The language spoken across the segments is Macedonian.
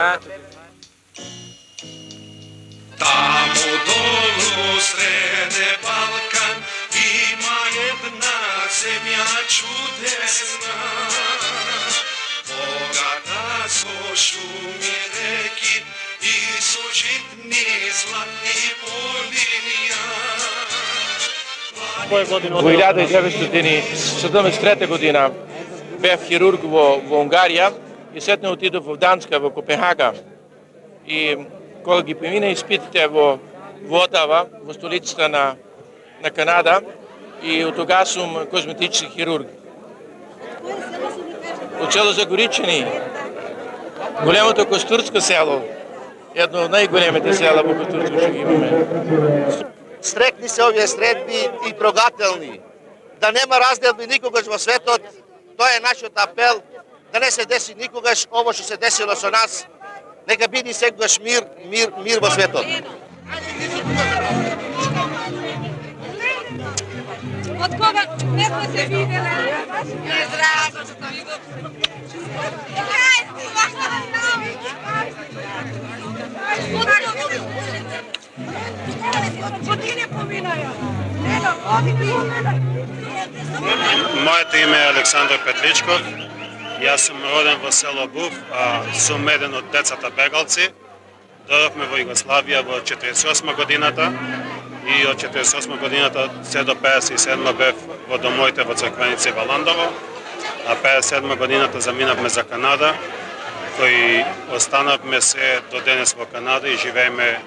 Tamo dolu srede Balkan ima jedna zemlja čudesna, bogata su šumi reki i su žitni zlatni polija. Во 1973 година бев хирург во Унгарија и сетне отидов во Данска, во Копенхага. И кога ги помина испитите во Отава, во столицата на Канада, и од тога сум козметички хирург. Од село Загоричани, големото Костурско село, едно од најголемите села во Костурско што ги имаме. Стрекни се овие средби и трогателни. Да нема разделби никогаш во светот. Тоа е нашиот апел. Да не се деси никогаш ово што се десило со нас. Нека биде секогаш мир во светот. Од кога не сме се виделе? Здраво, што ви го... Моето име е Александар Петличков. Јас сум роден во село Був, сум еден од децата бегалци. Додовме во Југославија во 48 годината и од 48 годината се до 57 бев во домовите во Црквеници во Ландово, а 57 годината заминавме за Канада, кои останавме се до денес во Канада и живееме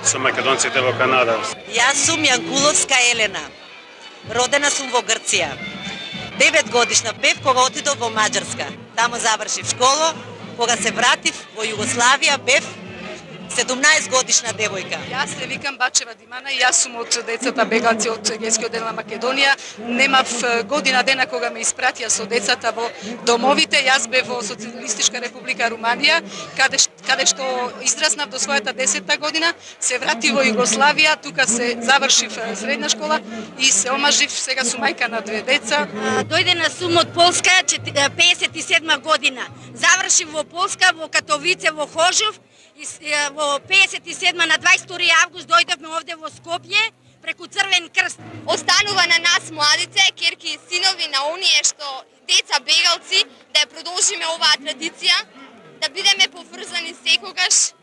со македонците во Канада. Јас сум Јанкуловска Елена. Родена сум во Грција. 9 годишна бев кога отидов во Маđарска. Тамо завршив школа. Кога се вратив во Југославија бев 17 годишна девојка. Јас се викам Бачева Димана и јас сум од децата бегалци од Генскиот дел на Македонија. Немав година дена кога ме испратија со децата во домовите. Јас бев во Социјалистичка република Руманија, каде што израснав до својата 10-та година, се вратив во Југославија, тука се завршив средна школа и се омажив, сега сум мајка на 2 деца. Дојдена сум од Полска, 57 година. Завршив во Полска, во Катовице, во Хожов. Во 57 на 22 август дојдовме овде во Скопје преку Црвен крст. Останува на нас младице, керки и синови на оние што деца бегалци, да ја продолжиме оваа традиција, да бидеме поврзани секогаш.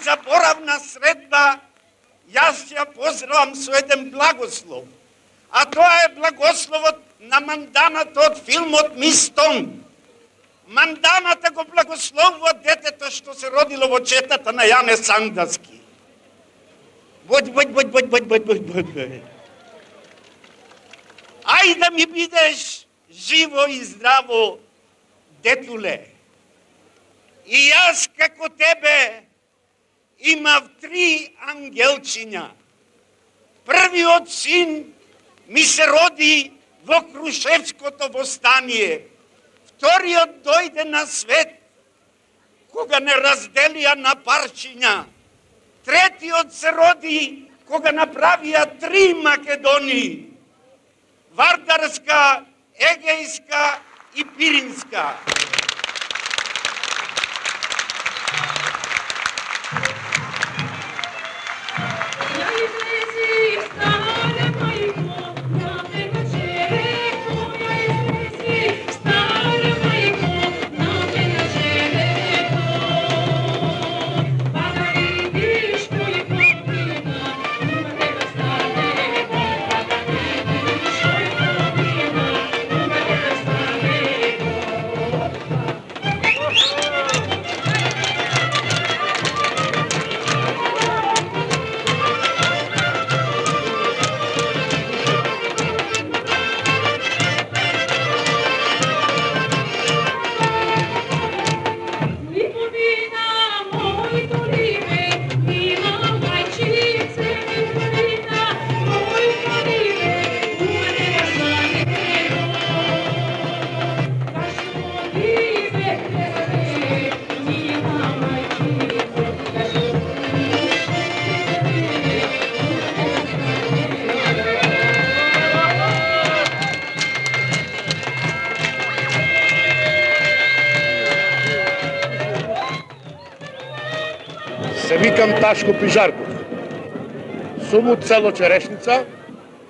незаборавна средба, јас ја поздравам со еден благослов А тоа е благословот на манданата од филмот Мистон. Манданата го благословува детето што се родило во четата на Јане Сандаски. Бој. Ај да ми бидеш живо и здраво, детуле. И јас како тебе имав 3 ангелчиња. Првиот син ми се роди во Крушевското востание. Вториот дојде на свет кога не разделија на парчиња. Третиот се роди кога направија 3 Македонии. Вардарска, Егејска и Пиринска. Се викам Ташко Пижарков. Сум од село Черешница,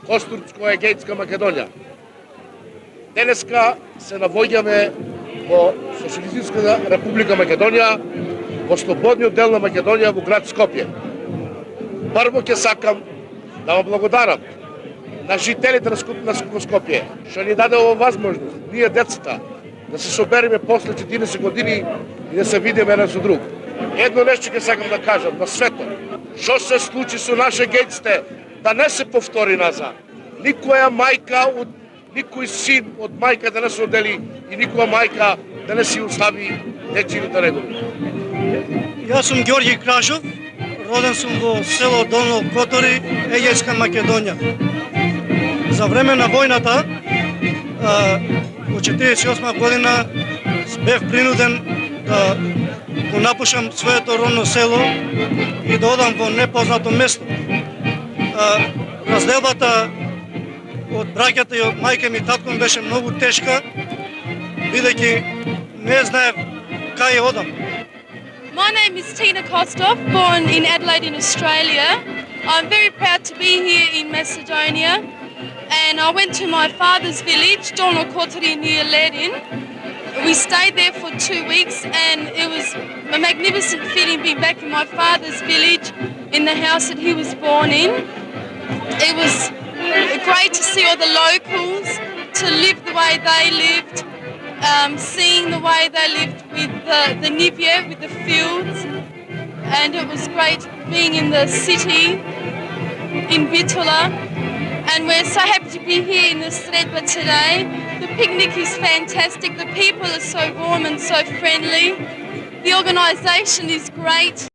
Костурцко-Егејска Македонија. Денеска се навоѓаме во Социјалистичка република Македонија, во слободниот дел на Македонија во град Скопје. Прво ќе сакам да вам благодарам на жителите на Скопје, што ни даде ова возможност, ние децата, да се собереме после 40 години и да се видиме еден со друг. Едно нешто ќе сакам да кажам на светот. Што се случи со наше гејците, да не се повтори назад. Никоја мајка од никој син од мајка да не се одели и никоја мајка да не си остави дечините негови. Јас сум Ѓорѓи Крашов, роден сум во село Долно Котори, Егејска Македонија. За време на војната, во 48 година, бев принуден да го напушам своето родно село и да одам во непознато место. Разделбата од браќата и од мајка ми и татко ми беше многу тешка, бидејќи не знаев кај одам. My name is Tina Kostov, born in Adelaide in Australia. I'm very proud to be here in Macedonia, and I went to my father's village, Dolno Kotori near Ledin. We stayed there for 2 weeks, and it was a magnificent feeling being back in my father's village in the house that he was born in. It was great to see all the locals, to live the way they lived, seeing the way they lived with the Nivje, with the fields, and it was great being in the city in Bitola. And we're so happy to be here in the Sredba today. The picnic is fantastic. The people are so warm and so friendly. The organisation is great.